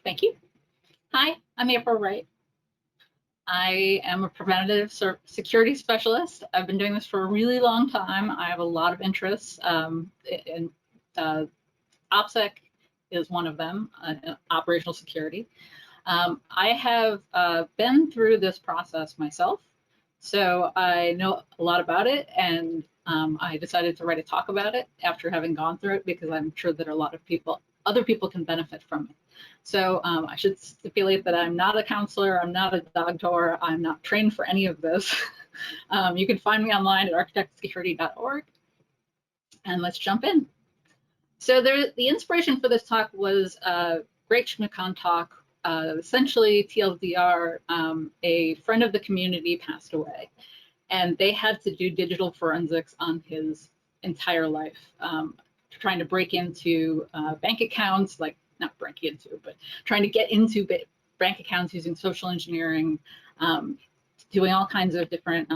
Thank you. Hi, I'm April Wright. I am a preventative security specialist. I've been doing this for a really long time. I have a lot of interests in OpSec is one of them, operational security. I have been through this process myself, so I know a lot about it, and I decided to write a talk about it after having gone through it because I'm sure that a lot of other people can benefit from it. So I should stipulate that I'm not a counselor, I'm not a doctor, I'm not trained for any of this. You can find me online at architectsecurity.org, and let's jump in. So the inspiration for this talk was a Great Schmidt-Kahn talk. Essentially, TLDR, a friend of the community passed away, and they had to do digital forensics on his entire life, trying to break into bank accounts, like not break into, but trying to get into bank accounts using social engineering, doing all kinds of different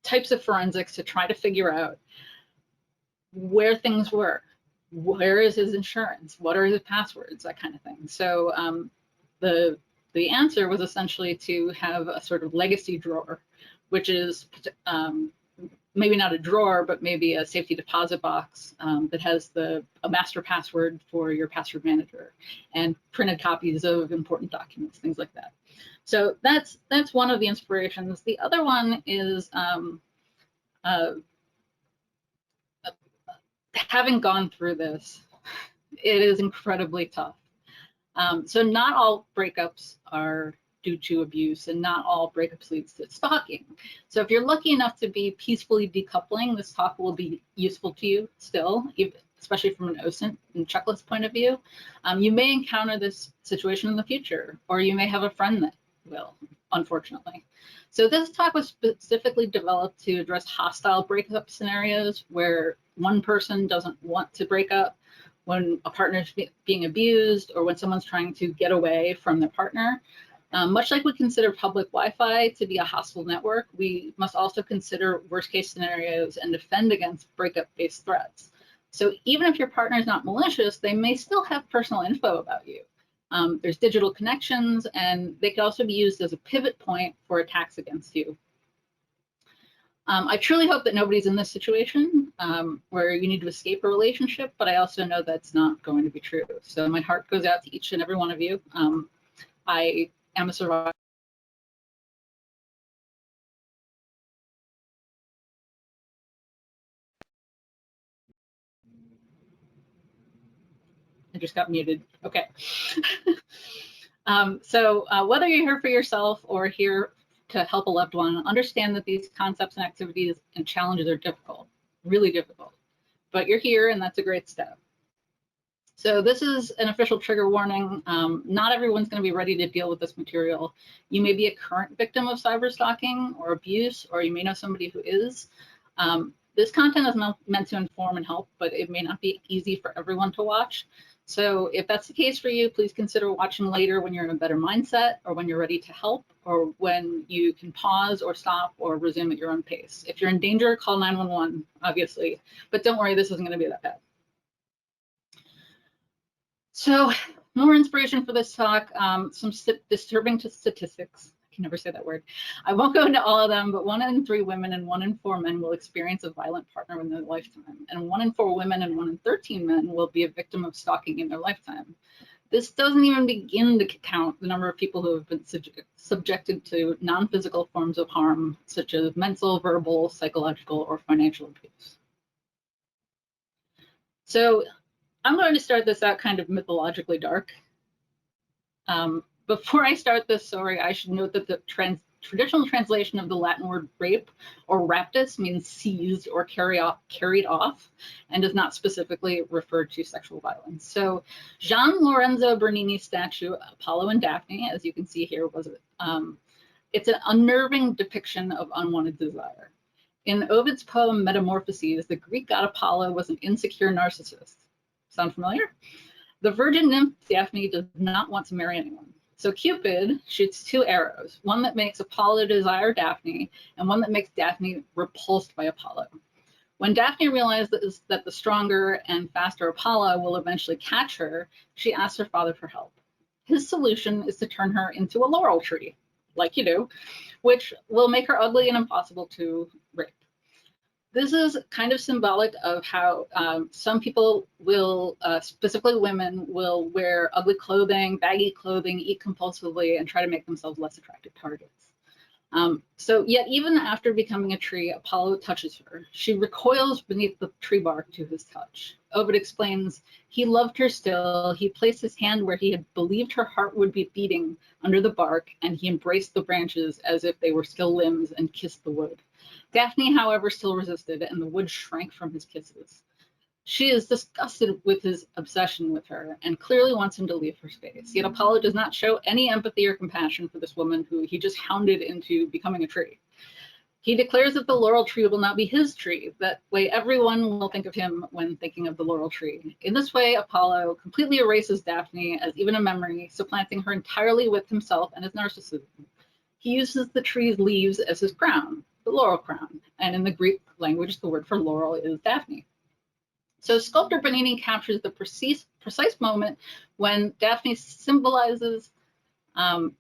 types of forensics to try to figure out where things were. Where is his insurance? What are his passwords? That kind of thing. So the answer was essentially to have a sort of legacy drawer, which is maybe not a drawer, but maybe a safety deposit box that has a master password for your password manager and printed copies of important documents, things like that. So that's one of the inspirations. The other one is having gone through this, it is incredibly tough. So not all breakups are due to abuse, and not all breakups leads to stalking. So if you're lucky enough to be peacefully decoupling, this talk will be useful to you still, especially from an OSINT and checklist point of view. You may encounter this situation in the future, or you may have a friend that will, unfortunately. So this talk was specifically developed to address hostile breakup scenarios where one person doesn't want to break up, when a partner is being abused, or when someone's trying to get away from their partner. Much like we consider public Wi-Fi to be a hostile network, we must also consider worst-case scenarios and defend against breakup-based threats. So even if your partner is not malicious, they may still have personal info about you. There's digital connections, and they could also be used as a pivot point for attacks against you. I truly hope that nobody's in this situation where you need to escape a relationship, but I also know that's not going to be true. So my heart goes out to each and every one of you. I am a survivor. I just got muted. Okay. So whether you're here for yourself or here to help a loved one, understand that these concepts and activities and challenges are difficult, really difficult, but you're here and that's a great step. So this is an official trigger warning. Not everyone's going to be ready to deal with this material. You may be a current victim of cyber stalking or abuse, or you may know somebody who is. This content is meant to inform and help, but it may not be easy for everyone to watch. So if that's the case for you, please consider watching later when you're in a better mindset, or when you're ready to help, or when you can pause or stop or resume at your own pace. If you're in danger, call 911, obviously, but don't worry, this isn't going to be that bad. So more inspiration for this talk, some disturbing statistics. I can never say that word. I won't go into all of them, but 1 in 3 women and 1 in 4 men will experience a violent partner in their lifetime. And 1 in 4 women and 1 in 13 men will be a victim of stalking in their lifetime. This doesn't even begin to count the number of people who have been subjected to non-physical forms of harm, such as mental, verbal, psychological, or financial abuse. So I'm going to start this out kind of mythologically dark. Before I start this story, I should note that the traditional translation of the Latin word rape or raptus means seized or carried off, and does not specifically refer to sexual violence. So Gian Lorenzo Bernini's statue, Apollo and Daphne, as you can see here, it's an unnerving depiction of unwanted desire. In Ovid's poem Metamorphoses, the Greek god Apollo was an insecure narcissist. Sound familiar? The virgin nymph Daphne does not want to marry anyone. So Cupid shoots 2 arrows, one that makes Apollo desire Daphne and one that makes Daphne repulsed by Apollo. When Daphne realizes that the stronger and faster Apollo will eventually catch her, she asks her father for help. His solution is to turn her into a laurel tree, like you do, which will make her ugly and impossible to rape. This is kind of symbolic of how some people will, specifically women, will wear ugly clothing, baggy clothing, eat compulsively, and try to make themselves less attractive targets. So yet even after becoming a tree, Apollo touches her. She recoils beneath the tree bark to his touch. Ovid explains, he loved her still. He placed his hand where he had believed her heart would be beating under the bark, and he embraced the branches as if they were still limbs and kissed the wood. Daphne, however, still resisted, and the wood shrank from his kisses. She is disgusted with his obsession with her and clearly wants him to leave her space. Yet Apollo does not show any empathy or compassion for this woman who he just hounded into becoming a tree. He declares that the laurel tree will not be his tree. That way everyone will think of him when thinking of the laurel tree. In this way, Apollo completely erases Daphne as even a memory, supplanting her entirely with himself and his narcissism. He uses the tree's leaves as his crown, the laurel crown. And in the Greek language, the word for laurel is Daphne. So sculptor Bernini captures the precise moment when Daphne symbolizes from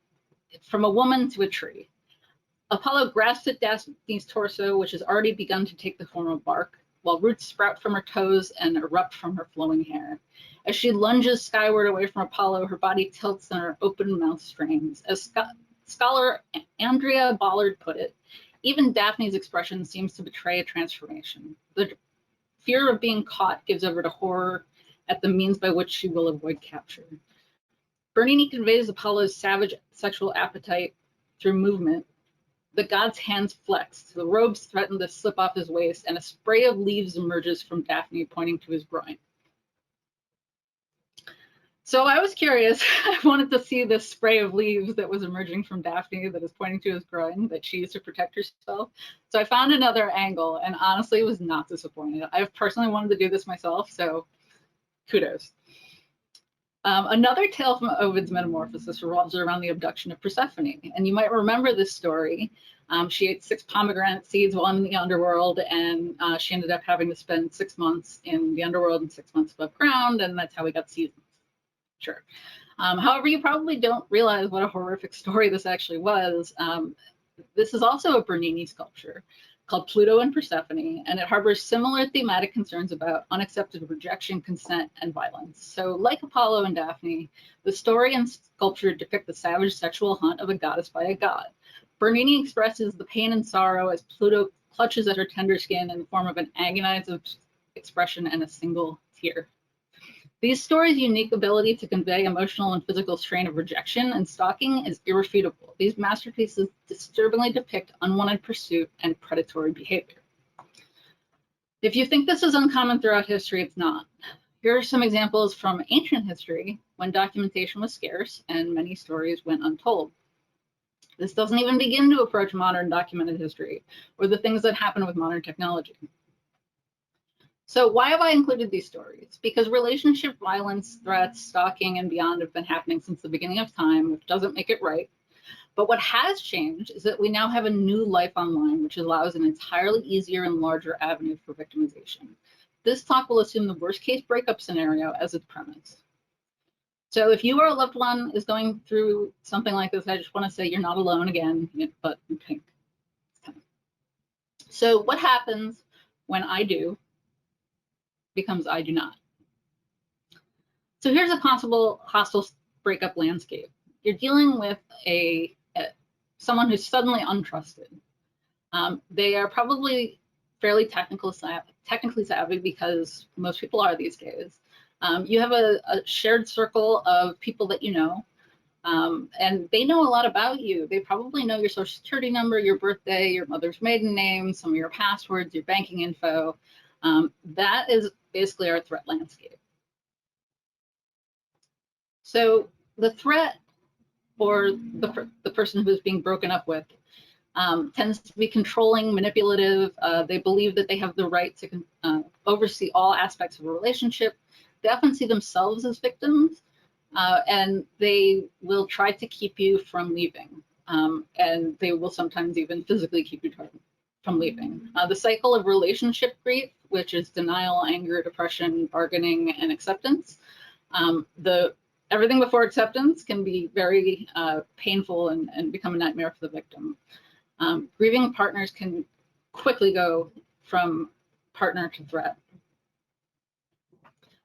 a woman to a tree. Apollo grasps at Daphne's torso, which has already begun to take the form of bark, while roots sprout from her toes and erupt from her flowing hair. As she lunges skyward away from Apollo, her body tilts and her open mouth strains. As scholar Andrea Ballard put it, even Daphne's expression seems to betray a transformation. The fear of being caught gives over to horror at the means by which she will avoid capture. Bernini conveys Apollo's savage sexual appetite through movement. The god's hands flex, the robes threaten to slip off his waist, and a spray of leaves emerges from Daphne, pointing to his groin. So I was curious. I wanted to see this spray of leaves that was emerging from Daphne that is pointing to his groin that she used to protect herself. So I found another angle and honestly was not disappointed. I've personally wanted to do this myself, so kudos. Another tale from Ovid's Metamorphosis revolves around the abduction of Persephone. And you might remember this story. She ate 6 pomegranate seeds while in the underworld, and she ended up having to spend 6 months in the underworld and 6 months above ground, and that's how we got seasons. Sure. However, you probably don't realize what a horrific story this actually was. This is also a Bernini sculpture called Pluto and Persephone, and it harbors similar thematic concerns about unaccepted rejection, consent, and violence. So like Apollo and Daphne, the story and sculpture depict the savage sexual hunt of a goddess by a god. Bernini expresses the pain and sorrow as Pluto clutches at her tender skin in the form of an agonized expression and a single tear. These stories' unique ability to convey emotional and physical strain of rejection and stalking is irrefutable. These masterpieces disturbingly depict unwanted pursuit and predatory behavior. If you think this is uncommon throughout history, it's not. Here are some examples from ancient history when documentation was scarce and many stories went untold. This doesn't even begin to approach modern documented history or the things that happen with modern technology. So why have I included these stories? Because relationship violence, threats, stalking, and beyond have been happening since the beginning of time, which doesn't make it right. But what has changed is that we now have a new life online, which allows an entirely easier and larger avenue for victimization. This talk will assume the worst case breakup scenario as its premise. So if you or a loved one is going through something like this, I just want to say you're not alone again, but in pink. So what happens when I do becomes I do not. So here's a possible hostile breakup landscape. You're dealing with someone who's suddenly untrusted. They are probably fairly technically savvy because most people are these days. You have a shared circle of people that you know, and they know a lot about you. They probably know your social security number, your birthday, your mother's maiden name, some of your passwords, your banking info. That is basically our threat landscape. So the threat or the person who's being broken up with tends to be controlling, manipulative. They believe that they have the right to oversee all aspects of a relationship. They often see themselves as victims, and they will try to keep you from leaving. And they will sometimes even physically keep you from leaving. The cycle of relationship grief, which is denial, anger, depression, bargaining, and acceptance. Everything before acceptance can be very painful and become a nightmare for the victim. Grieving partners can quickly go from partner to threat.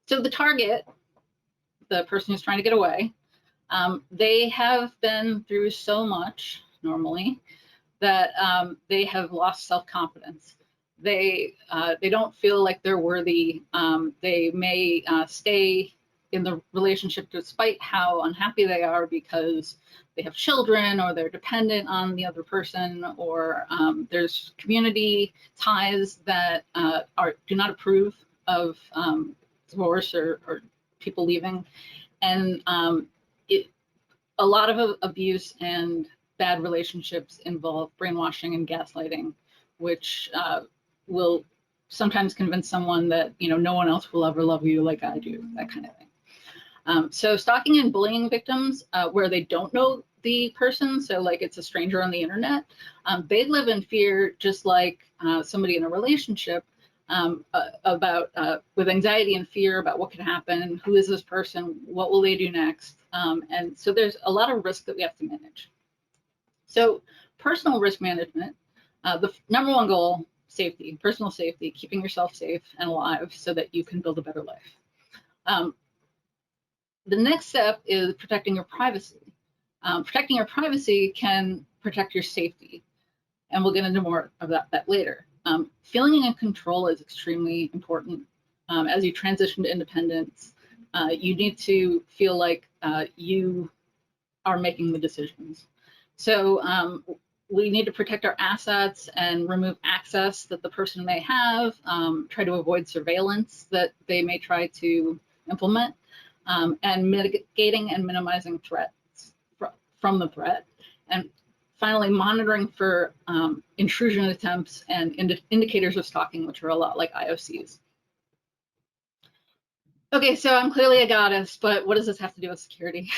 So the target, the person who's trying to get away, they have been through so much normally that they have lost self-confidence. They don't feel like they're worthy. They may stay in the relationship despite how unhappy they are because they have children or they're dependent on the other person, or there's community ties that do not approve of divorce or people leaving. And a lot of abuse and bad relationships involve brainwashing and gaslighting, which will sometimes convince someone that no one else will ever love you like I do, that kind of thing. So stalking and bullying victims where they don't know the person, so like it's a stranger on the internet, they live in fear just like somebody in a relationship, with anxiety and fear about what could happen, who is this person, what will they do next, and so there's a lot of risk that we have to manage. So personal risk management, the number one goal, safety, personal safety, keeping yourself safe and alive so that you can build a better life. The next step is protecting your privacy. Protecting your privacy can protect your safety, and we'll get into more of that later. Feeling in control is extremely important. As you transition to independence, you need to feel like you are making the decisions. So we need to protect our assets and remove access that the person may have, try to avoid surveillance that they may try to implement, and mitigating and minimizing threats from the threat. And finally, monitoring for intrusion attempts and indicators of stalking, which are a lot like IOCs. Okay, so I'm clearly a goddess, but what does this have to do with security?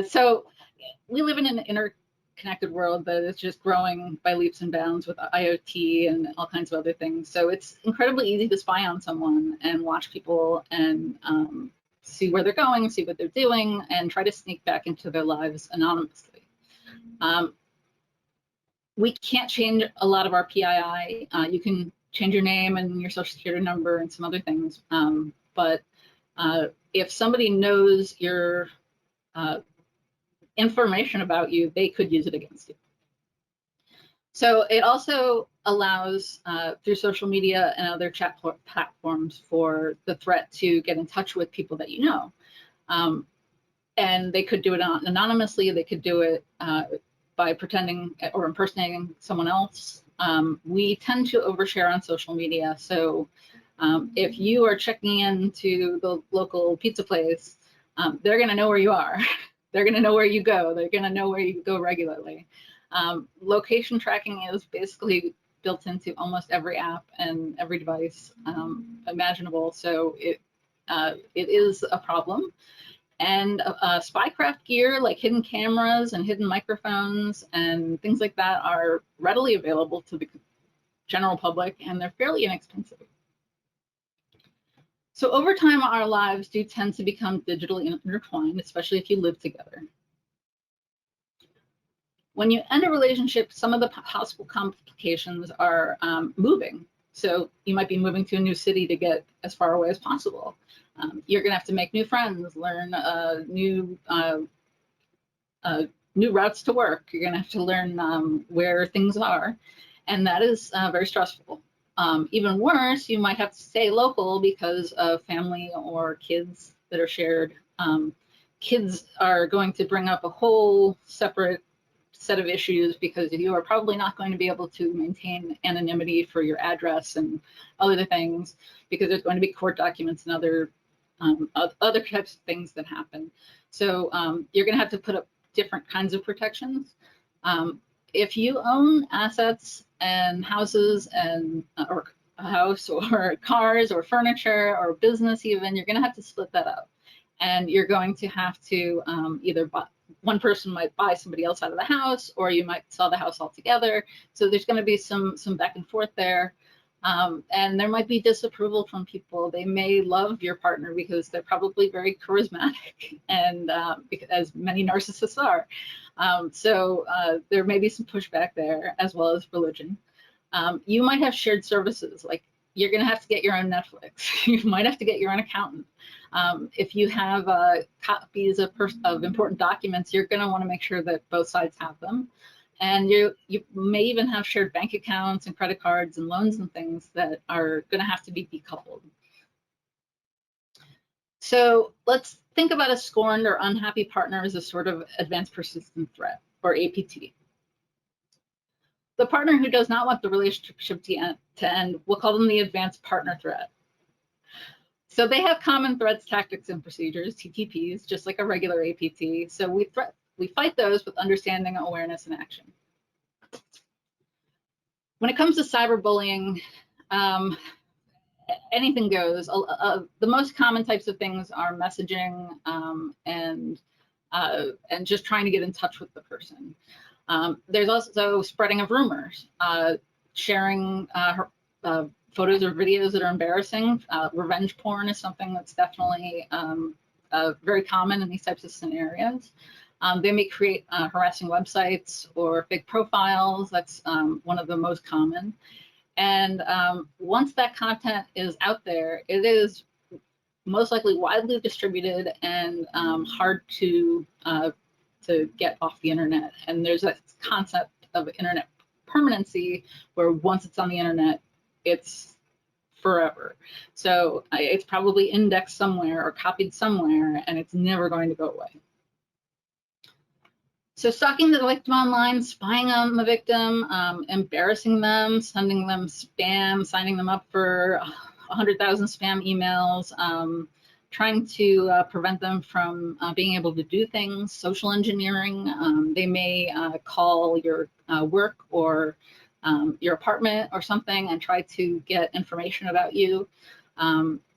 So we live in an interconnected world that is just growing by leaps and bounds with IoT and all kinds of other things. So it's incredibly easy to spy on someone and watch people and see where they're going, see what they're doing, and try to sneak back into their lives anonymously. We can't change a lot of our PII. You can change your name and your social security number and some other things. But if somebody knows your information about you, they could use it against you. So it also allows, through social media and other chat platforms, for the threat to get in touch with people that you know. And they could do it anonymously. They could do it by pretending or impersonating someone else. We tend to overshare on social media. So if you are checking into the local pizza place, they're going to know where you are. They're going to know where you go. They're going to know where you go regularly. Location tracking is basically built into almost every app and every device imaginable. So it is a problem. And spycraft gear like hidden cameras and hidden microphones and things like that are readily available to the general public, and they're fairly inexpensive. So over time, our lives do tend to become digitally intertwined, especially if you live together. When you end a relationship, some of the possible complications are moving. So you might be moving to a new city to get as far away as possible. You're going to have to make new friends, learn new routes to work. You're going to have to learn where things are, and that is very stressful. Even worse, you might have to stay local because of family or kids that are shared. Kids are going to bring up a whole separate set of issues because you are probably not going to be able to maintain anonymity for your address and other things, because there's going to be court documents and other types of things that happen. So you're going to have to put up different kinds of protections. If you own assets and houses and or a house or cars or furniture or business even, you're going to have to split that up. And you're going to have to either one person might buy somebody else out of the house, or you might sell the house altogether. So there's going to be some back and forth there. And there might be disapproval from people. They may love your partner because they're probably very charismatic, and as many narcissists are. So there may be some pushback there, as well as religion. You might have shared services, like you're going to have to get your own Netflix. You might have to get your own accountant. If you have copies of important documents, you're going to want to make sure that both sides have them. And you may even have shared bank accounts and credit cards and loans and things that are going to have to be decoupled. So let's think about a scorned or unhappy partner as a sort of advanced persistent threat, or APT. The partner who does not want the relationship to end, we'll call them the advanced partner threat. So they have common threats, tactics, and procedures, TTPs, just like a regular APT. So we fight those with understanding, awareness, and action. When it comes to cyberbullying, anything goes. The most common types of things are messaging and just trying to get in touch with the person. There's also spreading of rumors, sharing photos or videos that are embarrassing. Revenge porn is something that's definitely very common in these types of scenarios. They may create harassing websites or fake profiles. That's one of the most common. And once that content is out there, it is most likely widely distributed and hard to get off the internet. And there's that concept of internet permanency, where once it's on the internet, it's forever. So it's probably indexed somewhere or copied somewhere, and it's never going to go away. So stalking the victim online, spying on the victim, embarrassing them, sending them spam, signing them up for 100,000 spam emails, trying to prevent them from being able to do things, social engineering. They may call your work or your apartment or something and try to get information about you.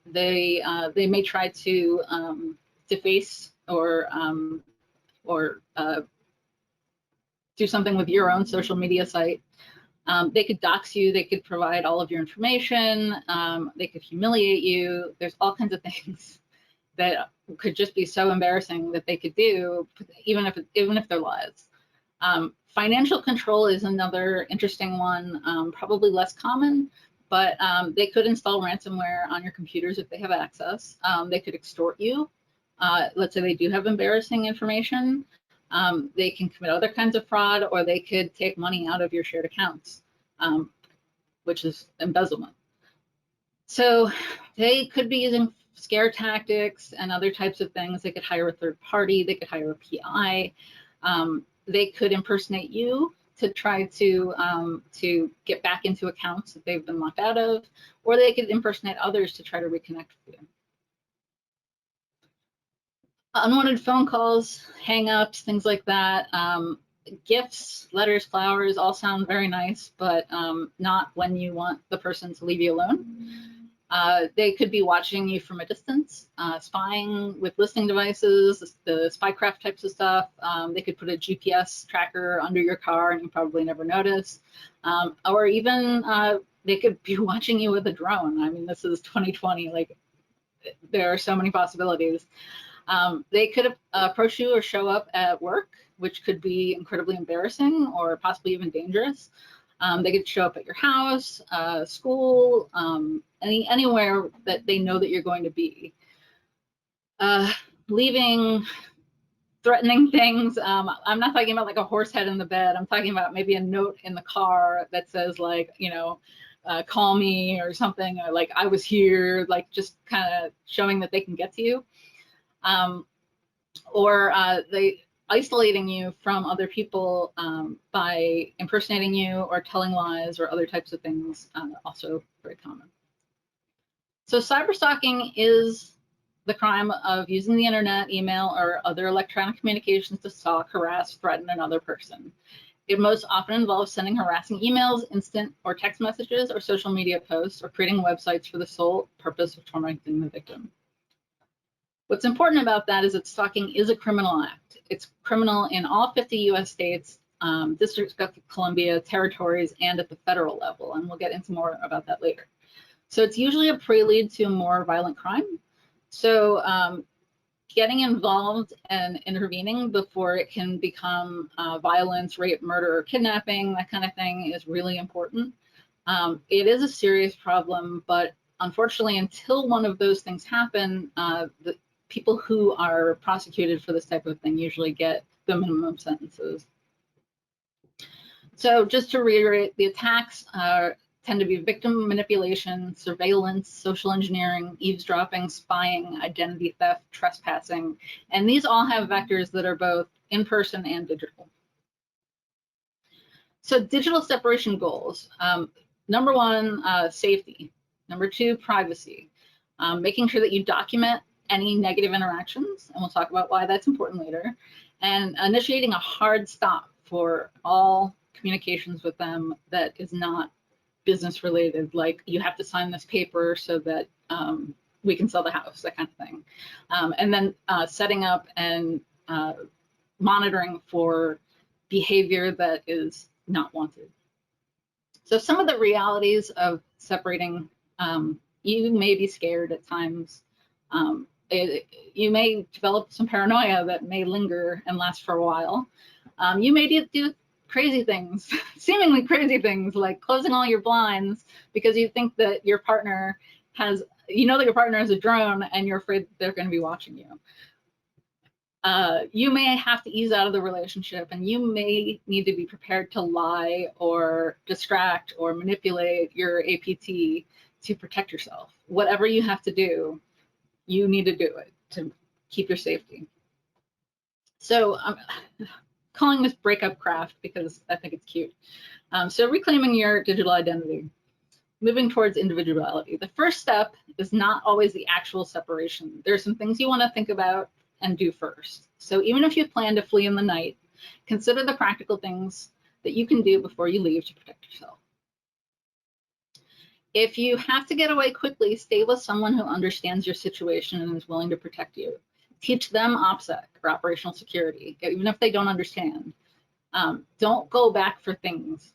They may try to deface or do something with your own social media site. They could dox you, they could provide all of your information, they could humiliate you. There's all kinds of things that could just be so embarrassing that they could do, even if they're lies. Financial control is another interesting one, probably less common, but they could install ransomware on your computers if they have access. They could extort you. Let's say they do have embarrassing information. They can commit other kinds of fraud, or they could take money out of your shared accounts, which is embezzlement. So they could be using scare tactics and other types of things. They could hire a third party. They could hire a PI. They could impersonate you to try to get back into accounts that they've been locked out of, or they could impersonate others to try to reconnect with you. Unwanted phone calls, hang-ups, things like that. Gifts, letters, flowers all sound very nice, but not when you want the person to leave you alone. They could be watching you from a distance, spying with listening devices, the spycraft types of stuff. They could put a GPS tracker under your car and you probably never notice. Or even they could be watching you with a drone. I mean, this is 2020, like there are so many possibilities. They could approach you or show up at work, which could be incredibly embarrassing or possibly even dangerous. They could show up at your house, school, anywhere that they know that you're going to be. Leaving threatening things. I'm not talking about like a horse head in the bed. I'm talking about maybe a note in the car that says like, you know, call me or something, or like I was here, like just kind of showing that they can get to you. Or they isolating you from other people by impersonating you or telling lies or other types of things, also very common. So cyberstalking is the crime of using the internet, email, or other electronic communications to stalk, harass, threaten another person. It most often involves sending harassing emails, instant or text messages, or social media posts, or creating websites for the sole purpose of tormenting the victim. What's important about that is that stalking is a criminal act. It's criminal in all 50 US states, District of Columbia, territories, and at the federal level. And we'll get into more about that later. So it's usually a prelude to a more violent crime. So getting involved and intervening before it can become violence, rape, murder, or kidnapping, that kind of thing is really important. It is a serious problem, but unfortunately, until one of those things happen, the people who are prosecuted for this type of thing usually get the minimum sentences. So just to reiterate, the attacks tend to be victim manipulation, surveillance, social engineering, eavesdropping, spying, identity theft, trespassing, and these all have vectors that are both in-person and digital. So digital separation goals. Number one, safety. Number two, privacy. Making sure that you document any negative interactions, and we'll talk about why that's important later, and initiating a hard stop for all communications with them that is not business related, like you have to sign this paper so that we can sell the house, that kind of thing. And then setting up and monitoring for behavior that is not wanted. So some of the realities of separating, you may be scared at times. You may develop some paranoia that may linger and last for a while. You may do crazy things, seemingly crazy things, like closing all your blinds because you think that your partner has, you know that your partner has a drone and you're afraid that they're going to be watching you. You may have to ease out of the relationship, and you may need to be prepared to lie or distract or manipulate your APT to protect yourself. Whatever you have to do, you need to do it to keep your safety. So I'm calling this breakup craft because I think it's cute. So reclaiming your digital identity, moving towards individuality. The first step is not always the actual separation. There are some things you want to think about and do first. So even if you plan to flee in the night, consider the practical things that you can do before you leave to protect yourself. If you have to get away quickly, stay with someone who understands your situation and is willing to protect you. Teach them OpSec, or operational security, even if they don't understand. Don't go back for things.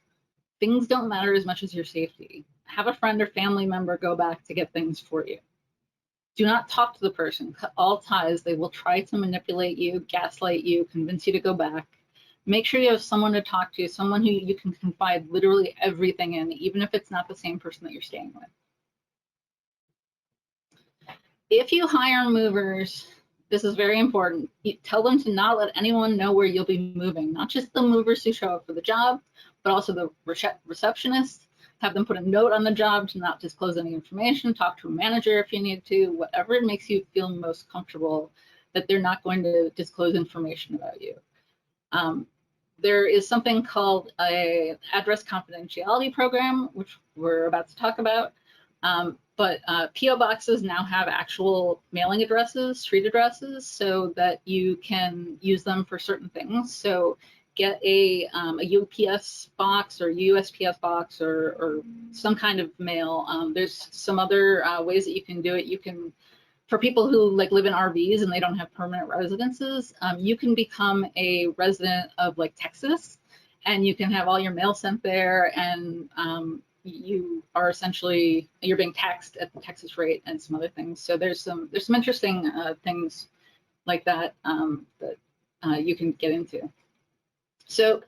Things don't matter as much as your safety. Have a friend or family member go back to get things for you. Do not talk to the person. Cut all ties. They will try to manipulate you, gaslight you, convince you to go back. Make sure you have someone to talk to, someone who you can confide literally everything in, even if it's not the same person that you're staying with. If you hire movers, this is very important. You tell them to not let anyone know where you'll be moving, not just the movers who show up for the job, but also the receptionist. Have them put a note on the job to not disclose any information, talk to a manager if you need to, whatever makes you feel most comfortable that they're not going to disclose information about you. There is something called an address confidentiality program, which we're about to talk about. But PO boxes now have actual mailing addresses, street addresses, so that you can use them for certain things. So get a UPS box or USPS box or some kind of mail. There's some other ways that you can do it. You can, for people who like live in RVs and they don't have permanent residences, you can become a resident of like Texas, and you can have all your mail sent there, and you are essentially, you're being taxed at the Texas rate and some other things. So there's some interesting things like that that you can get into. So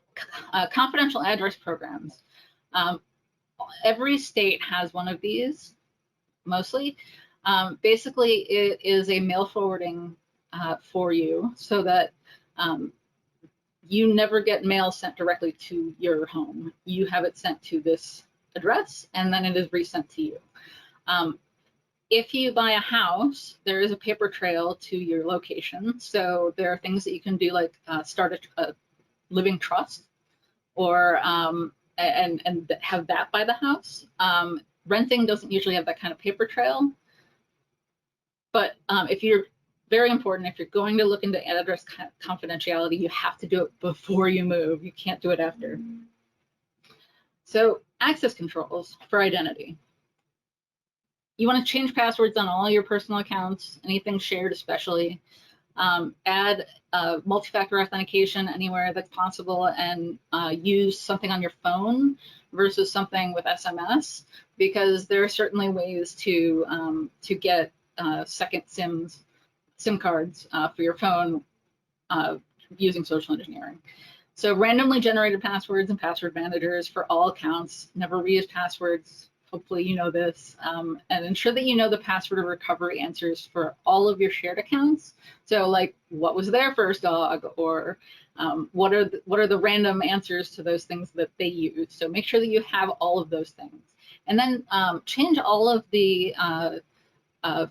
confidential address programs. Every state has one of these, mostly. Basically, it is a mail forwarding for you so that you never get mail sent directly to your home. You have it sent to this address, and then it is resent to you. If you buy a house, there is a paper trail to your location. So there are things that you can do, like start a living trust, or and have that by the house. Renting doesn't usually have that kind of paper trail, but if you're, very important, if you're going to look into address confidentiality, you have to do it before you move. You can't do it after. So access controls for identity. You want to change passwords on all your personal accounts, anything shared especially. Add multi-factor authentication anywhere that's possible, and use something on your phone versus something with SMS, because there are certainly ways to get second SIM cards for your phone using social engineering. So randomly generated passwords and password managers for all accounts. Never reuse passwords. Hopefully you know this, and ensure that you know the password recovery answers for all of your shared accounts. So like, what was their first dog, or what are the random answers to those things that they use. So make sure that you have all of those things, and then change all of the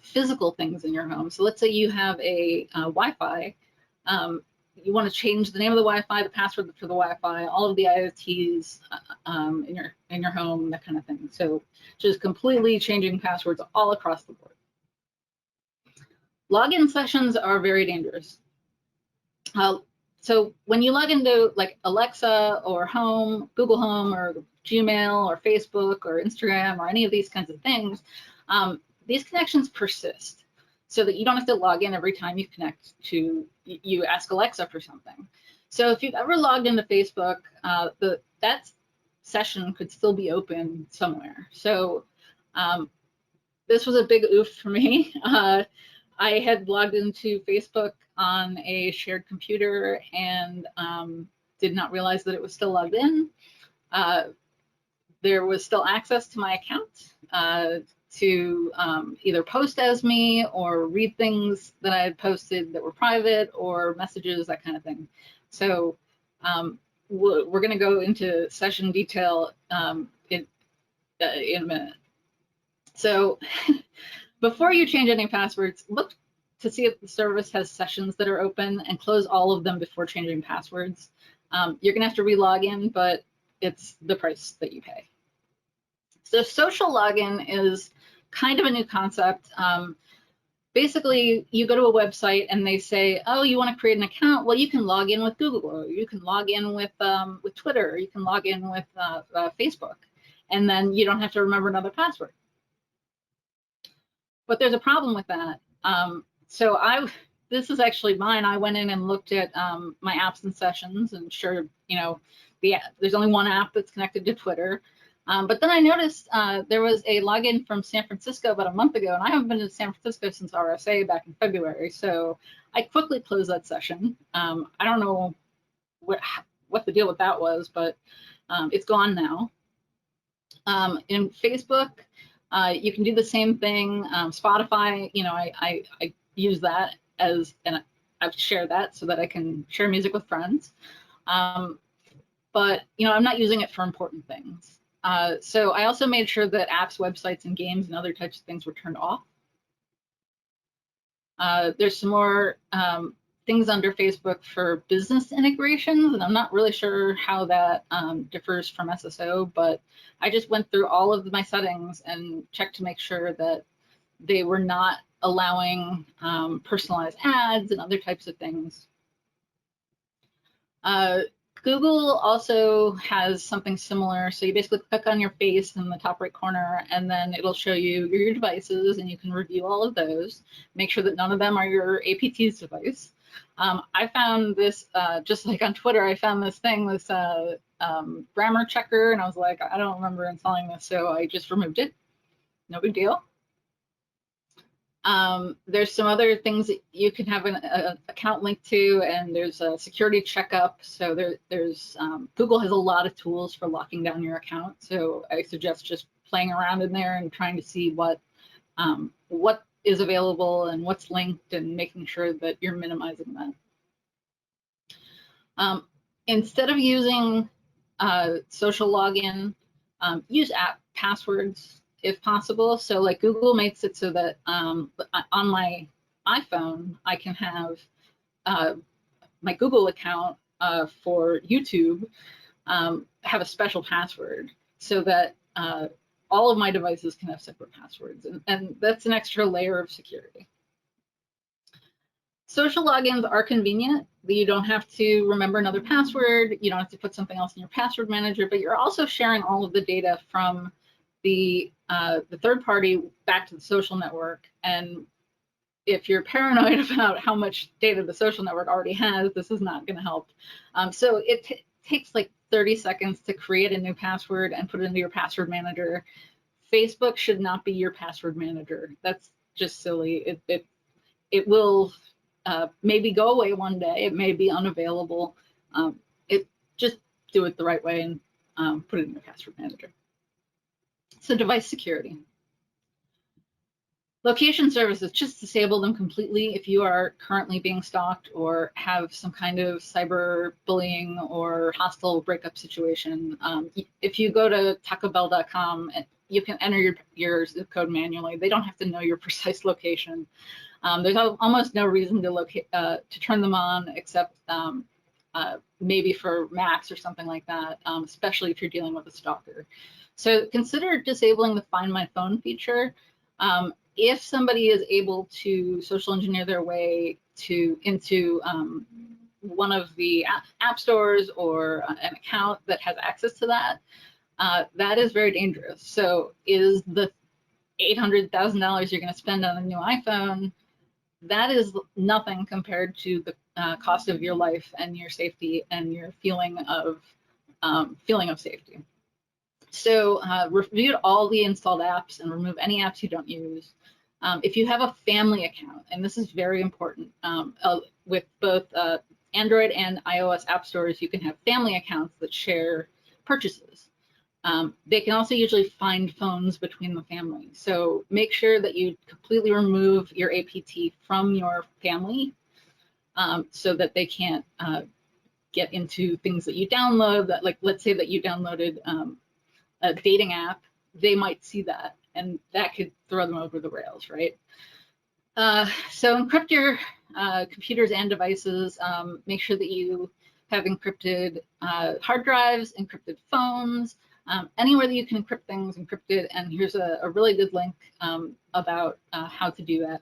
physical things in your home. So let's say you have a Wi-Fi. You want to change the name of the Wi-Fi, the password for the Wi-Fi, all of the IoTs in your home, that kind of thing. So just completely changing passwords all across the board. Login sessions are very dangerous. So when you log into like Alexa or Home, Google Home or Gmail or Facebook or Instagram or any of these kinds of things, these connections persist, so that you don't have to log in every time you connect to, you ask Alexa for something. So if you've ever logged into Facebook, that session could still be open somewhere. So this was a big oof for me. I had logged into Facebook on a shared computer and did not realize that it was still logged in. There was still access to my account to either post as me or read things that I had posted that were private, or messages, that kind of thing. So we're going to go into session detail in a minute. So before you change any passwords, look to see if the service has sessions that are open, and close all of them before changing passwords. You're going to have to re-log in, but it's the price that you pay. So social login is kind of a new concept. Basically, you go to a website and they say, oh, you want to create an account? Well, you can log in with Google, or you can log in with Twitter, or you can log in with Facebook, and then you don't have to remember another password. But there's a problem with that. So this is actually mine. I went in and looked at my apps and sessions, and sure, you know, there's only one app that's connected to Twitter. But then I noticed there was a login from San Francisco about a month ago, and I haven't been to San Francisco since RSA back in February. So I quickly closed that session. I don't know what the deal with that was, but it's gone now. In Facebook, you can do the same thing. Spotify, you know, I use that and I've shared that so that I can share music with friends. But, you know, I'm not using it for important things. So I also made sure that apps, websites, and games and other types of things were turned off. There's some more things under Facebook for business integrations, and I'm not really sure how that differs from SSO, but I just went through all of my settings and checked to make sure that they were not allowing personalized ads and other types of things. Google also has something similar. So you basically click on your face in the top right corner, and then it'll show you your devices, and you can review all of those. Make sure that none of them are your APT's device. I found this, just like on Twitter, I found this thing, this grammar checker, and I was like, I don't remember installing this, so I just removed it. No big deal. There's some other things that you can have an account linked to, and there's a security checkup. So there's Google has a lot of tools for locking down your account. So I suggest just playing around in there and trying to see what is available and what's linked, and making sure that you're minimizing that. Instead of using social login, use app passwords if possible. So like Google makes it so that on my iPhone, I can have my Google account for YouTube have a special password, so that all of my devices can have separate passwords. And that's an extra layer of security. Social logins are convenient. You don't have to remember another password. You don't have to put something else in your password manager, but you're also sharing all of the data from the third party back to the social network. And if you're paranoid about how much data the social network already has, this is not going to help. So it takes like 30 seconds to create a new password and put it into your password manager. Facebook should not be your password manager. That's just silly. It will maybe go away one day. It may be unavailable. Just do it the right way and put it in your password manager. So device security. Location services, just disable them completely if you are currently being stalked or have some kind of cyber bullying or hostile breakup situation. If you go to tacobell.com, you can enter your zip code manually. They don't have to know your precise location. There's almost no reason to turn them on except maybe for Macs or something like that, especially if you're dealing with a stalker. So consider disabling the Find My Phone feature. If somebody is able to social engineer their way into one of the app stores or an account that has access to that, that is very dangerous. So is the $800,000 you're going to spend on a new iPhone, that is nothing compared to the cost of your life and your safety and your feeling of safety. So review all the installed apps and remove any apps you don't use. If you have a family account, and this is very important, with both Android and iOS app stores, you can have family accounts that share purchases. They can also usually find phones between the family. So make sure that you completely remove your APT from your family so that they can't get into things that you download. That, like, let's say that you downloaded a dating app, they might see that, and that could throw them over the rails, right? So encrypt your computers and devices. Make sure that you have encrypted hard drives, encrypted phones, anywhere that you can encrypt things, encrypted. And here's a really good link about how to do that.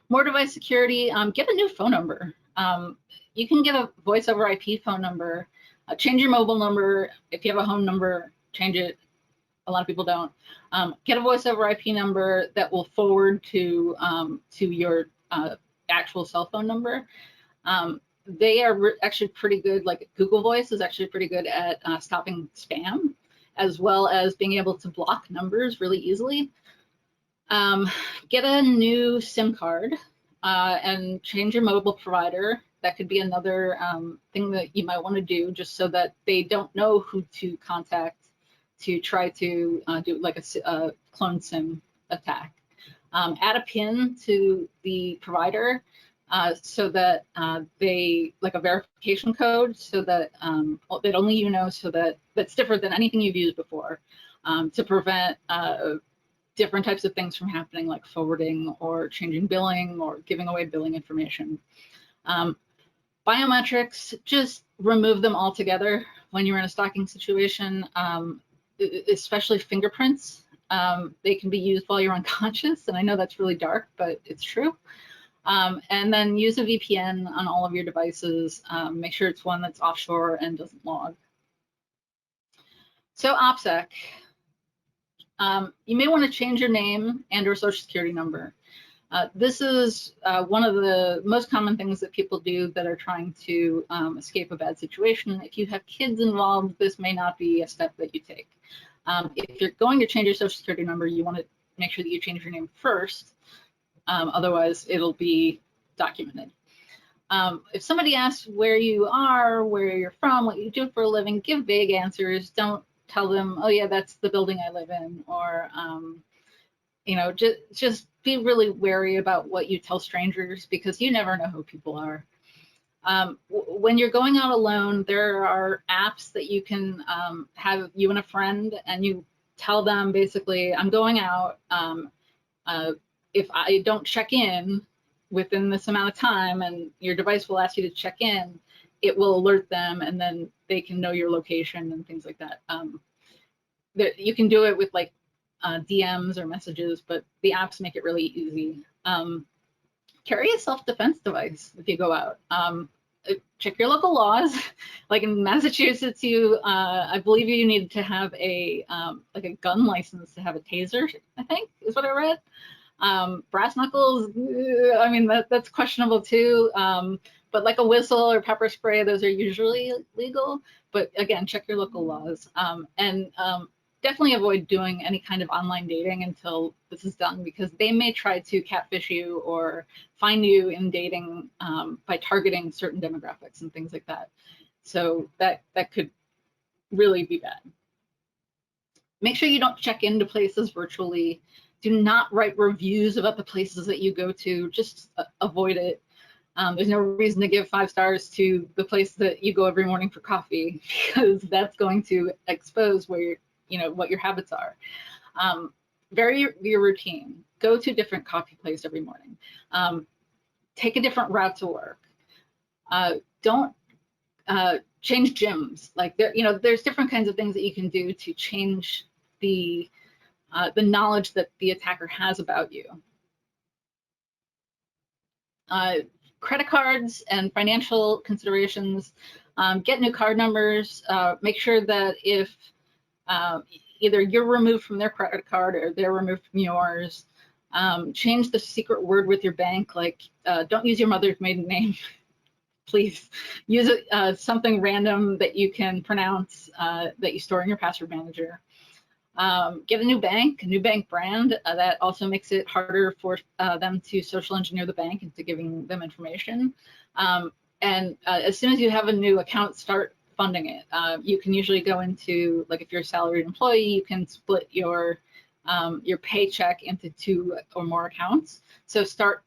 More device security, get a new phone number. You can get a voice over IP phone number. Change your mobile number. If you have a home number, change it. A lot of people don't. Get a voice over IP number that will forward to your actual cell phone number. They are actually pretty good, like Google Voice is actually pretty good at stopping spam, as well as being able to block numbers really easily. Get a new SIM card and change your mobile provider. That could be another thing that you might want to do, just so that they don't know who to contact to try to do like a clone SIM attack. Add a PIN to the provider so that they, like a verification code, so that that only you know, so that that's different than anything you've used before, to prevent different types of things from happening, like forwarding or changing billing or giving away billing information. Biometrics, just remove them altogether when you're in a stalking situation, especially fingerprints. They can be used while you're unconscious, and I know that's really dark, but it's true. And then use a VPN on all of your devices. Make sure it's one that's offshore and doesn't log. So OpSec. You may want to change your name and or social security number. This is one of the most common things that people do that are trying to escape a bad situation. If you have kids involved, this may not be a step that you take. If you're going to change your social security number, you want to make sure that you change your name first. Otherwise, it'll be documented. If somebody asks where you are, where you're from, what you do for a living, give vague answers. Don't tell them, oh yeah, that's the building I live in, or you know, just be really wary about what you tell strangers, because you never know who people are. When you're going out alone, there are apps that you can have you and a friend, and you tell them basically, I'm going out. If I don't check in within this amount of time, and your device will ask you to check in, it will alert them, and then they can know your location and things like that. You can do it with like DMs or messages, but the apps make it really easy. Carry a self-defense device if you go out. check your local laws. Like in Massachusetts, I believe you need to have a like a gun license to have a taser, I think is what I read. Brass knuckles, I mean, that's questionable too. But like a whistle or pepper spray, those are usually legal. But again, check your local laws. And definitely avoid doing any kind of online dating until this is done, because they may try to catfish you or find you in dating by targeting certain demographics and things like that. So that could really be bad. Make sure you don't check into places virtually. Do not write reviews about the places that you go to. Just avoid it. There's no reason to give 5 stars to the place that you go every morning for coffee, because that's going to expose where what your habits are. Vary your routine. Go to a different coffee place every morning. Take a different route to work. Don't change gyms. Like there's different kinds of things that you can do to change the knowledge that the attacker has about you. Credit cards and financial considerations. Get new card numbers. Make sure that if either you're removed from their credit card or they're removed from yours. Change the secret word with your bank. Like, don't use your mother's maiden name. Please use something random that you can pronounce that you store in your password manager. Get a new bank brand. That also makes it harder for them to social engineer the bank into giving them information. And as soon as you have a new account, start funding it. You can usually go into, like if you're a salaried employee, you can split your paycheck into 2 or more accounts. So start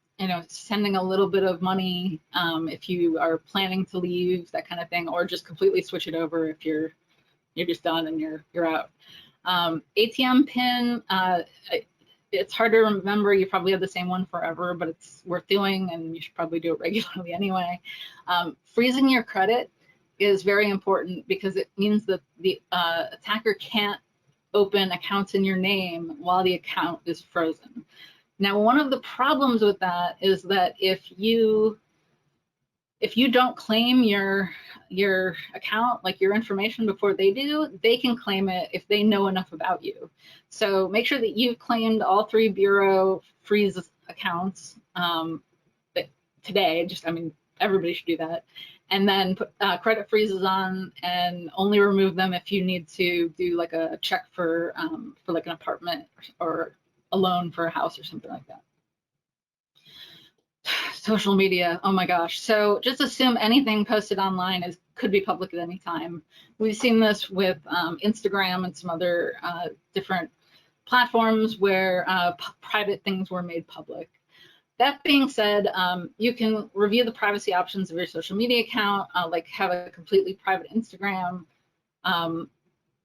sending a little bit of money if you are planning to leave, that kind of thing, or just completely switch it over if you're just done and you're out. ATM PIN, it's hard to remember. You probably have the same one forever, but it's worth doing, and you should probably do it regularly anyway. Freezing your credit is very important, because it means that the attacker can't open accounts in your name while the account is frozen. Now, one of the problems with that is that if you don't claim your account, like your information, before they do, they can claim it if they know enough about you. So make sure that you've claimed all 3 bureau freeze accounts today. Everybody should do that. And then put credit freezes on, and only remove them if you need to do like a check for like an apartment or a loan for a house or something like that. Social media, oh my gosh. So just assume anything posted online could be public at any time. We've seen this with Instagram and some other different platforms where private things were made public. That being said, you can review the privacy options of your social media account, like have a completely private Instagram.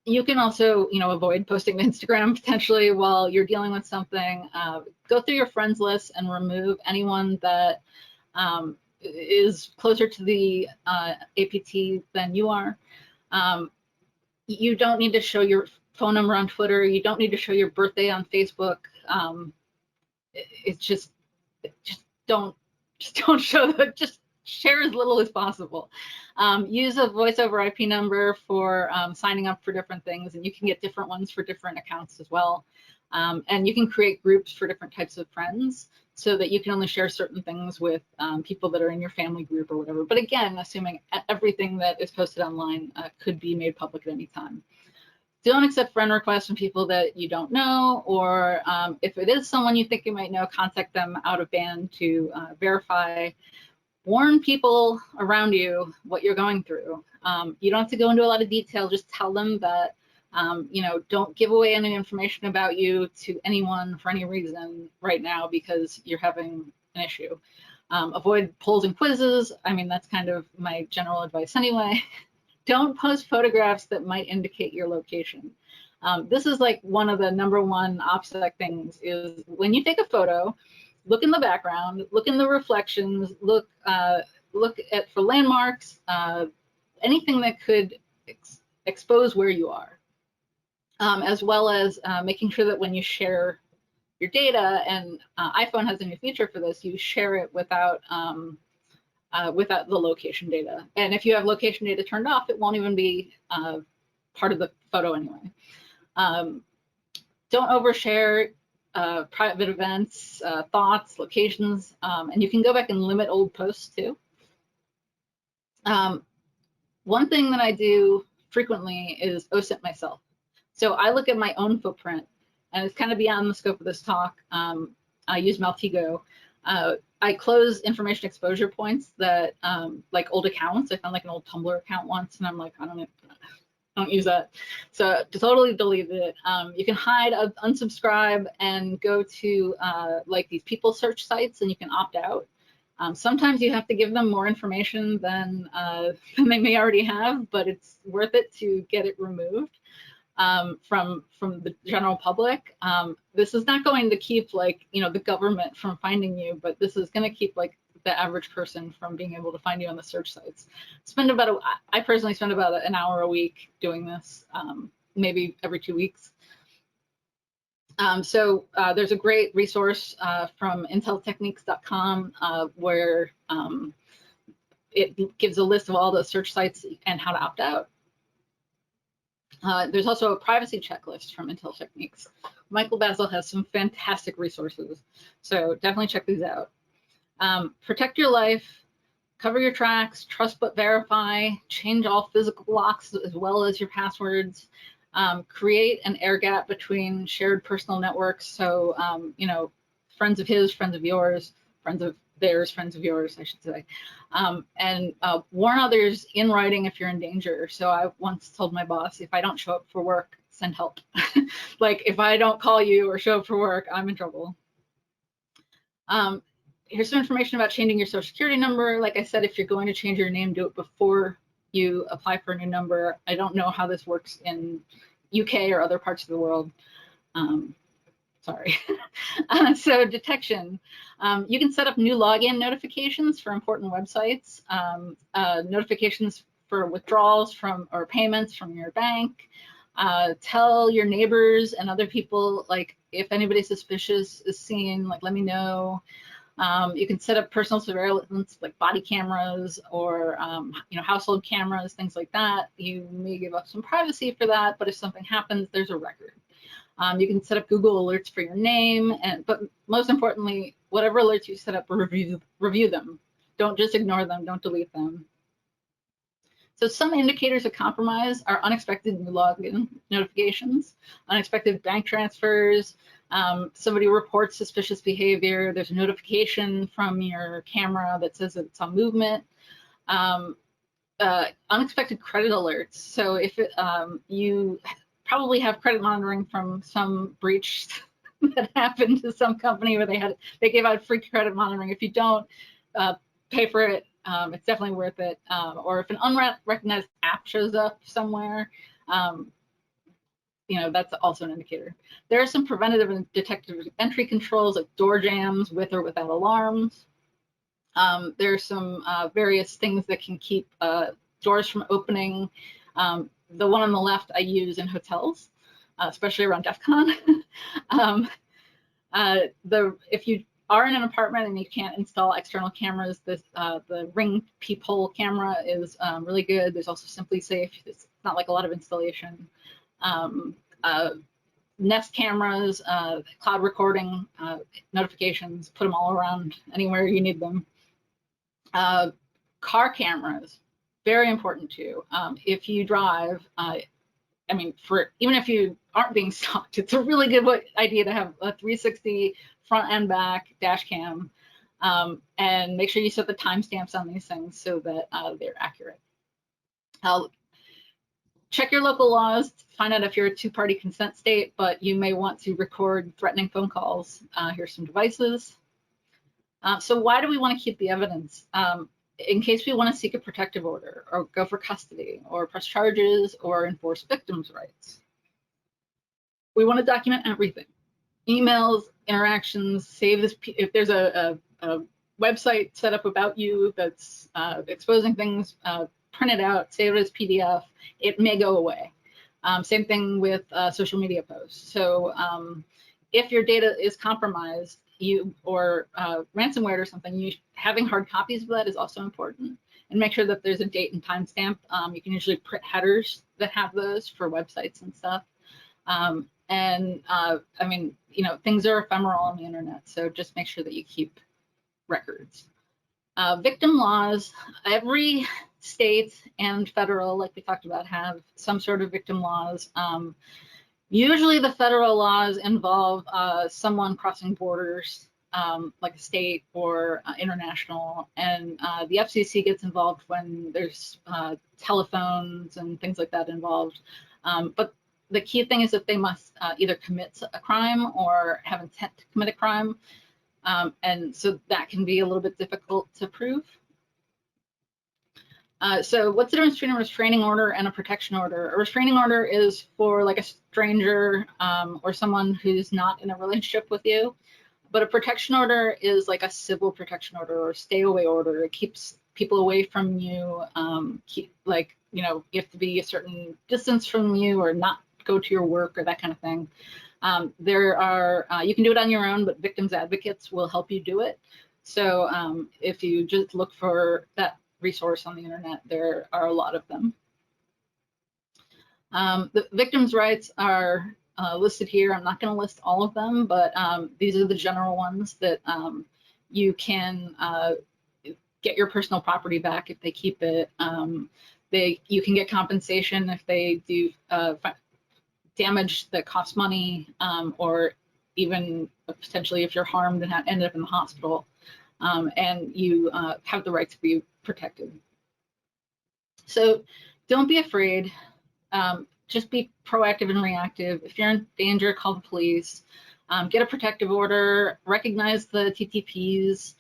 You can also, avoid posting to Instagram potentially while you're dealing with something. Go through your friends list and remove anyone that is closer to the APT than you are. You don't need to show your phone number on Twitter. You don't need to show your birthday on Facebook. It's just don't show that. Just share as little as possible. Use a voice over IP number for signing up for different things, and you can get different ones for different accounts as well. And you can create groups for different types of friends, so that you can only share certain things with people that are in your family group or whatever. But again, assuming everything that is posted online could be made public at any time. Don't accept friend requests from people that you don't know, or if it is someone you think you might know, contact them out of band to verify. Warn people around you what you're going through. You don't have to go into a lot of detail. Just tell them that, don't give away any information about you to anyone for any reason right now, because you're having an issue. Avoid polls and quizzes. That's kind of my general advice anyway. Don't post photographs that might indicate your location. This is like one of the #1 OpSec things, is when you take a photo, look in the background, look in the reflections, look for landmarks, anything that could expose where you are, as well as making sure that when you share your data, and iPhone has a new feature for this, you share it without without the location data. And if you have location data turned off, it won't even be part of the photo anyway. Don't overshare private events, thoughts, locations, and you can go back and limit old posts too. One thing that I do frequently is OSINT myself. So I look at my own footprint, and it's kind of beyond the scope of this talk. I use Maltego. I close information exposure points that, like old accounts. I found like an old Tumblr account once, and I'm like, I don't use that. So to totally delete it. You can hide, unsubscribe, and go to like these people search sites, and you can opt out. Sometimes you have to give them more information than they may already have, but it's worth it to get it removed from the general public. This is not going to keep like, you know, the government from finding you, but this is going to keep like the average person from being able to find you on the search sites. I personally spend about an hour a week doing this, maybe every 2 weeks. So there's a great resource from inteltechniques.com where it gives a list of all the search sites and how to opt out. There's also a privacy checklist from Intel Techniques. Michael Basil has some fantastic resources, so definitely check these out. Protect your life, cover your tracks, trust but verify, change all physical locks as well as your passwords. Create an air gap between shared personal networks. So, you know, friends of his, friends of yours, friends of theirs, friends of yours, I should say. And warn others in writing if you're in danger. So I once told my boss, if I don't show up for work, send help. Like if I don't call you or show up for work, I'm in trouble. Here's some information about changing your social security number. Like I said, if you're going to change your name, do it before you apply for a new number. I don't know how this works in UK or other parts of the world. Sorry. So detection. You can set up new login notifications for important websites, notifications for withdrawals from or payments from your bank. Tell your neighbors and other people, like if anybody suspicious is seen, like let me know. You can set up personal surveillance like body cameras or you know, household cameras, things like that. You may give up some privacy for that, but if something happens, there's a record. You can set up Google alerts for your name, but most importantly, whatever alerts you set up, review them. Don't just ignore them. Don't delete them. So some indicators of compromise are unexpected new login notifications, unexpected bank transfers. Somebody reports suspicious behavior. There's a notification from your camera that says that it's on movement. Unexpected credit alerts. So if you probably have credit monitoring from some breach that happened to some company where they gave out free credit monitoring. If you don't pay for it, it's definitely worth it. Or if an unrecognized app shows up somewhere, you know, that's also an indicator. There are some preventative and detective entry controls like door jams with or without alarms. There are some various things that can keep doors from opening. The one on the left I use in hotels, especially around DEF CON. If you are in an apartment and you can't install external cameras, the Ring peephole camera is really good. There's also Simply Safe. It's not like a lot of installation. Nest cameras, cloud recording, notifications, put them all around anywhere you need them. Car cameras, very important too. If you drive, I mean, even if you aren't being stalked, it's a really good idea to have a 360 front and back dash cam, and make sure you set the timestamps on these things so that they're accurate. Check your local laws to find out if you're a two-party consent state, but you may want to record threatening phone calls. Here's some devices. So why do we want to keep the evidence? In case we want to seek a protective order or go for custody or press charges or enforce victims' rights. We want to document everything. Emails, interactions, save this. If there's a website set up about you that's exposing things, print it out, save it as PDF. It may go away. Same thing with social media posts. So if your data is compromised, or ransomware or something, having hard copies of that is also important. And make sure that there's a date and timestamp. You can usually print headers that have those for websites and stuff. I mean, things are ephemeral on the internet, so just make sure that you keep records. Victim laws, every state and federal, like we talked about, have some sort of victim laws. Usually the federal laws involve someone crossing borders, like a state or international, and the FCC gets involved when there's telephones and things like that involved. But the key thing is that they must either commit a crime or have intent to commit a crime. And so that can be a little bit difficult to prove. So what's the difference between a restraining order and a protection order? A restraining order is for like a stranger or someone who's not in a relationship with you. But a protection order is like a civil protection order or stay away order. It keeps people away from you, you have to be a certain distance from you or not go to your work or that kind of thing. You can do it on your own, but victims advocates will help you do it. So if you just look for that resource on the internet, there are a lot of them. The victims' rights are listed here. I'm not going to list all of them, but these are the general ones that you can get your personal property back if they keep it. You can get compensation if they do damage that costs money, or even potentially if you're harmed and end up in the hospital, and you have the right to be protected. So don't be afraid. Just be proactive and reactive. If you're in danger, call the police. Get a protective order. Recognize the TTPs.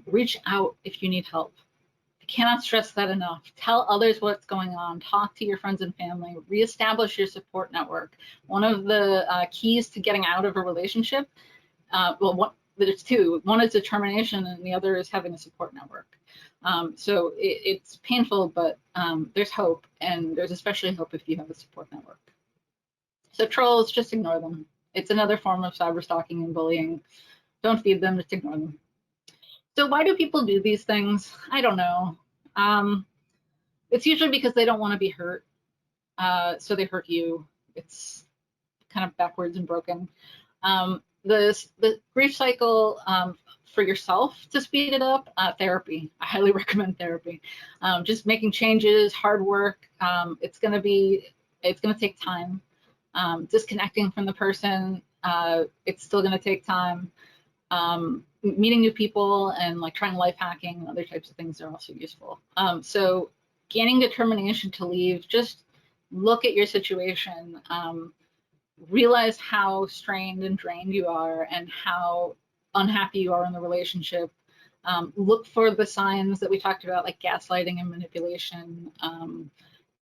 Reach out if you need help. I cannot stress that enough. Tell others what's going on. Talk to your friends and family. Reestablish your support network. One of the keys to getting out of a relationship, there's two. One is determination, and the other is having a support network. So it's painful, but there's hope, and there's especially hope if you have a support network. So trolls, just ignore them. It's another form of cyber stalking and bullying. Don't feed them, just ignore them. So why do people do these things? I don't know. It's usually because they don't want to be hurt, so they hurt you. It's kind of backwards and broken. The grief cycle for yourself to speed it up, therapy. I highly recommend therapy. Just making changes, hard work. It's gonna take time. Disconnecting from the person, it's still gonna take time. Meeting new people and like trying life hacking and other types of things are also useful. So gaining determination to leave, just look at your situation, realize how strained and drained you are and how unhappy you are in the relationship. Look for the signs that we talked about, like gaslighting and manipulation,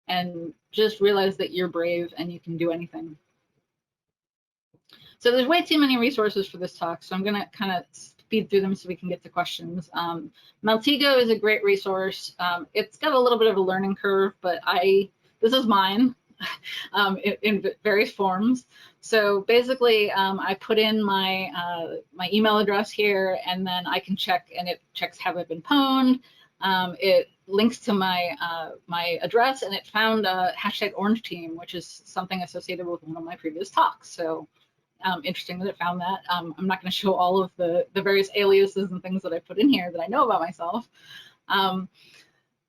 and just realize that you're brave and you can do anything. So there's way too many resources for this talk, so I'm going to kind of speed through them so we can get to questions. Maltego is a great resource. It's got a little bit of a learning curve, but this is mine in various forms. So basically, I put in my email address here, and then I can check, and it checks have I been pwned. It links to my my address, and it found #OrangeTeam, which is something associated with one of my previous talks. So interesting that it found that. I'm not going to show all of the various aliases and things that I put in here that I know about myself.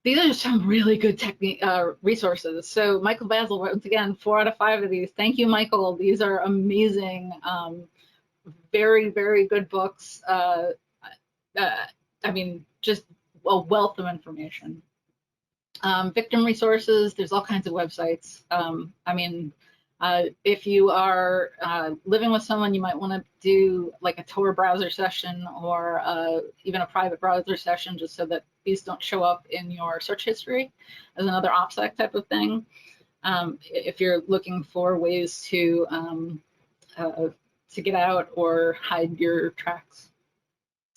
These are some really good resources. So Michael Basil, once again, 4 out of 5 of these. Thank you, Michael. These are amazing, very, very good books. I mean, just a wealth of information. Victim resources, there's all kinds of websites. I mean, if you are living with someone, you might want to do like a Tor browser session or even a private browser session, just so that these don't show up in your search history as another OpSec type of thing. If you're looking for ways to get out or hide your tracks.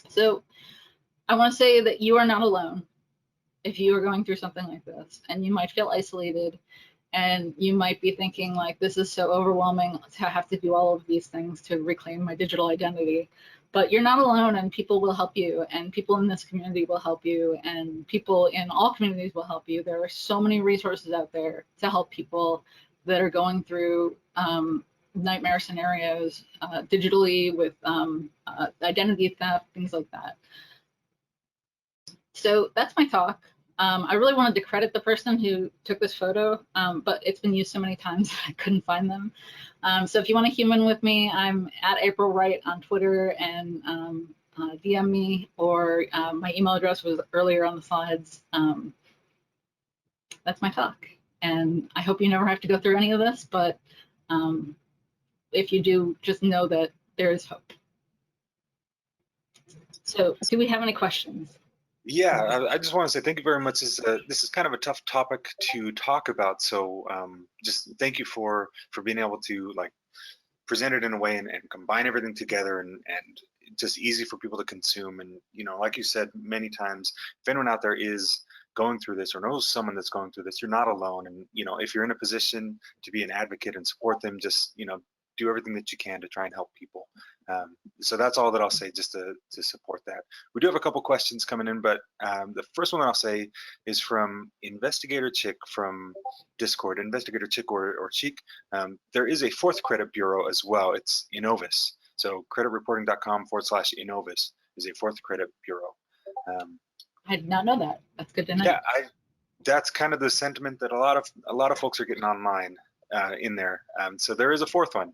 So I want to say that you are not alone if you are going through something like this, and you might feel isolated. And you might be thinking like, this is so overwhelming to have to do all of these things to reclaim my digital identity. But you're not alone, and people will help you, and people in this community will help you, and people in all communities will help you. There are so many resources out there to help people that are going through nightmare scenarios digitally with identity theft, things like that. So that's my talk. I really wanted to credit the person who took this photo, but it's been used so many times I couldn't find them. So if you want to human with me, I'm at April Wright on Twitter, and DM me, or my email address was earlier on the slides. That's my talk. And I hope you never have to go through any of this, but if you do, just know that there is hope. So do we have any questions? Yeah, I just want to say thank you very much. This is kind of a tough topic to talk about, so just thank you for being able to like present it in a way and combine everything together and just easy for people to consume. And like you said many times, if anyone out there is going through this or knows someone that's going through this, you're not alone. And if you're in a position to be an advocate and support them, just do everything that you can to try and help people. So that's all that I'll say, just to support that. We do have a couple questions coming in, but the first one that I'll say is from Investigator Chick from Discord. Investigator Chick or Cheek. There is a fourth credit bureau as well. It's Innovis. So creditreporting.com/Innovis is a fourth credit bureau. I did not know that. That's good to know. Yeah, that's kind of the sentiment that a lot of folks are getting online in there. So there is a fourth one.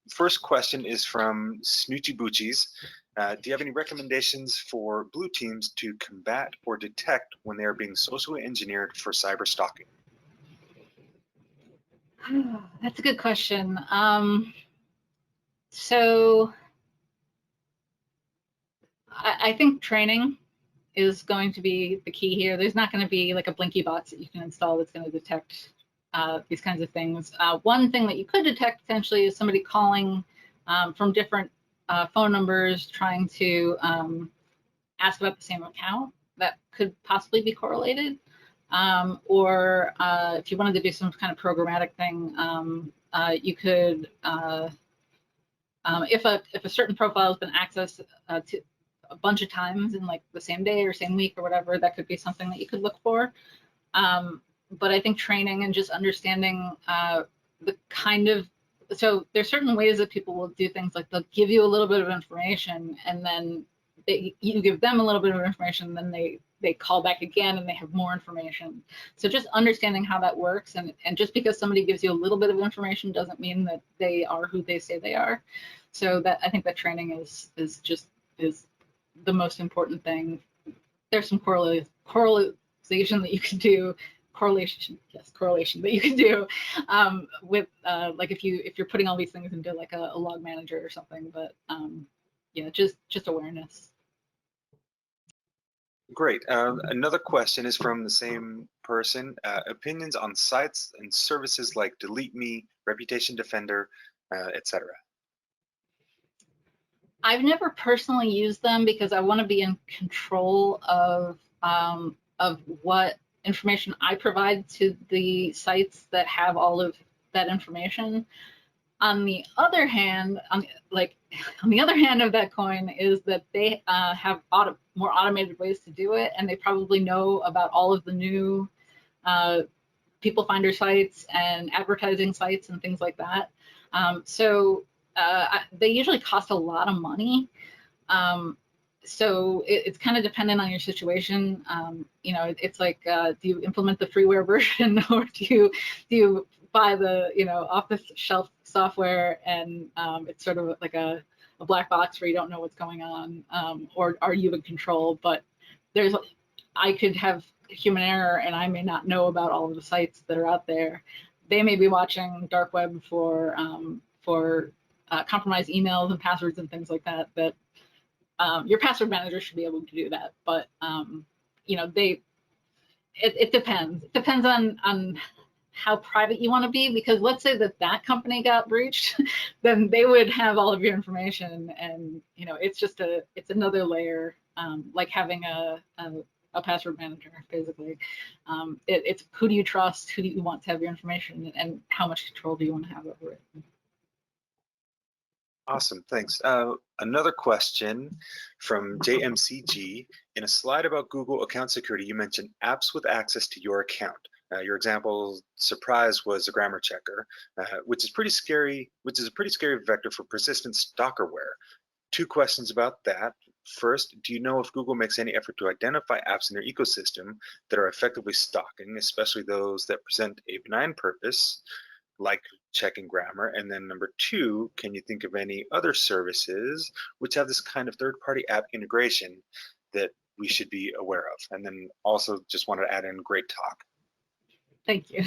First question is from Snoochie Boochies. Do you have any recommendations for blue teams to combat or detect when they are being socially engineered for cyber stalking? That's a good question. So I think training is going to be the key here. There's not going to be like a Blinky box that you can install that's going to detect these kinds of things. One thing that you could detect potentially is somebody calling from different phone numbers trying to ask about the same account. That could possibly be correlated. Or if you wanted to do some kind of programmatic thing, you could, if a certain profile has been accessed to a bunch of times in like the same day or same week or whatever, that could be something that you could look for. But I think training and just understanding the kind of, so there's certain ways that people will do things, like they'll give you a little bit of information and then you give them a little bit of information, then they call back again and they have more information. So just understanding how that works, and just because somebody gives you a little bit of information doesn't mean that they are who they say they are. So that, I think that training is the most important thing. There's some correlation that you can do, correlation that you can do with like if you're putting all these things into like a log manager or something. But yeah, just awareness. Great. Another question is from the same person. Opinions on sites and services like Delete Me, Reputation Defender, etc. I've never personally used them because I want to be in control of what information I provide to the sites that have all of that information. On the other hand, on the other hand of that coin is that they have more automated ways to do it, and they probably know about all of the new people finder sites and advertising sites and things like that. So they usually cost a lot of money. So it's kind of dependent on your situation. It's like, do you implement the freeware version, or do you buy the off-the-shelf software, and it's sort of like a black box where you don't know what's going on, or are you in control? But I could have human error, and I may not know about all of the sites that are out there. They may be watching dark web for compromised emails and passwords and things like that. That your password manager should be able to do that. But it depends. It depends on how private you want to be, because let's say that company got breached, then they would have all of your information, and it's another layer, like having a a password manager, basically. It's who do you trust, who do you want to have your information, and how much control do you want to have over it. Awesome, thanks. Another question from JMCG. In a slide about Google account security, you mentioned apps with access to your account. Your example, surprise, was a grammar checker, which is a pretty scary vector for persistent stalkerware. 2 questions about that. First, do you know if Google makes any effort to identify apps in their ecosystem that are effectively stalking, especially those that present a benign purpose, like checking grammar? And then number 2, can you think of any other services which have this kind of third-party app integration that we should be aware of? And then also just wanted to add in, great talk. Thank you.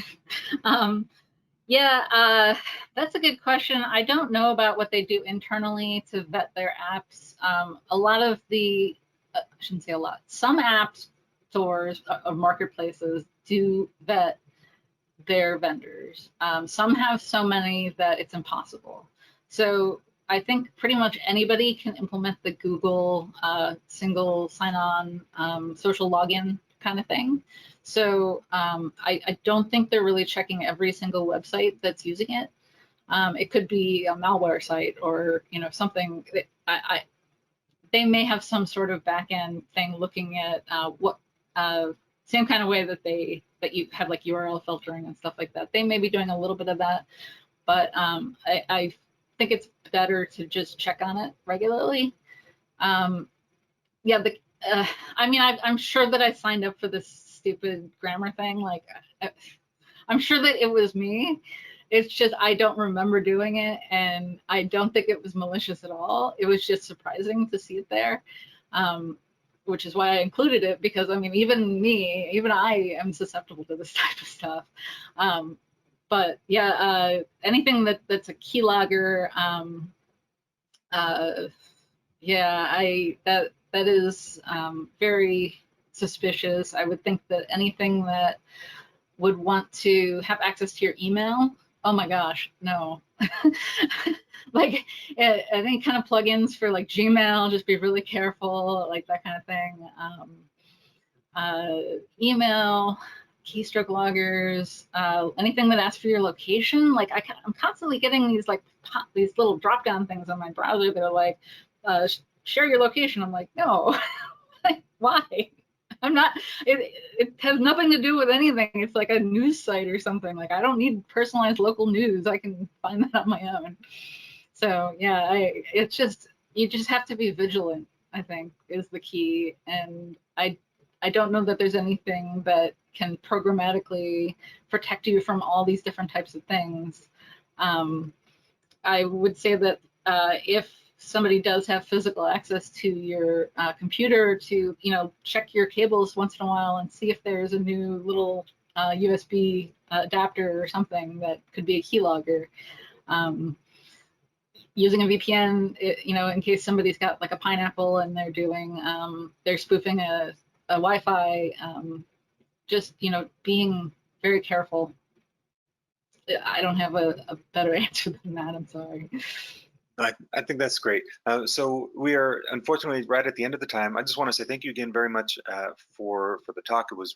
Yeah, that's a good question. I don't know about what they do internally to vet their apps. A lot of the, I shouldn't say a lot, some app stores of marketplaces do vet their vendors. Some have so many that it's impossible. So I think pretty much anybody can implement the Google single sign-on social login kind of thing. So I don't think they're really checking every single website that's using it. It could be a malware site or something. They may have some sort of back-end thing looking at what same kind of way that you have like URL filtering and stuff like that. They may be doing a little bit of that, but I think it's better to just check on it regularly. Yeah, I mean, I'm sure that I signed up for this stupid grammar thing. Like, I'm sure that it was me. It's just I don't remember doing it, and I don't think it was malicious at all. It was just surprising to see it there, which is why I included it, because I mean, even I am susceptible to this type of stuff. But yeah, anything that's a keylogger, yeah, that is very suspicious. I would think that anything that would want to have access to your email, oh my gosh, no. Like any kind of plugins for like Gmail, just be really careful, like that kind of thing. Email, keystroke loggers, anything that asks for your location. Like I'm constantly getting these these little drop-down things on my browser that are like, share your location. I'm like, no, like, why? I'm not, it has nothing to do with anything. It's like a news site or something. Like I don't need personalized local news. I can find that on my own. So yeah, it's just, you just have to be vigilant, I think, is the key. And I don't know that there's anything that can programmatically protect you from all these different types of things. I would say that if somebody does have physical access to your computer, to check your cables once in a while and see if there's a new little USB adapter or something that could be a keylogger. Using a VPN, in case somebody's got like a pineapple and they're spoofing a Wi-Fi, just being very careful. I don't have a better answer than that. I'm sorry. I think that's great. So we are unfortunately right at the end of the time. I just want to say thank you again very much for the talk. It was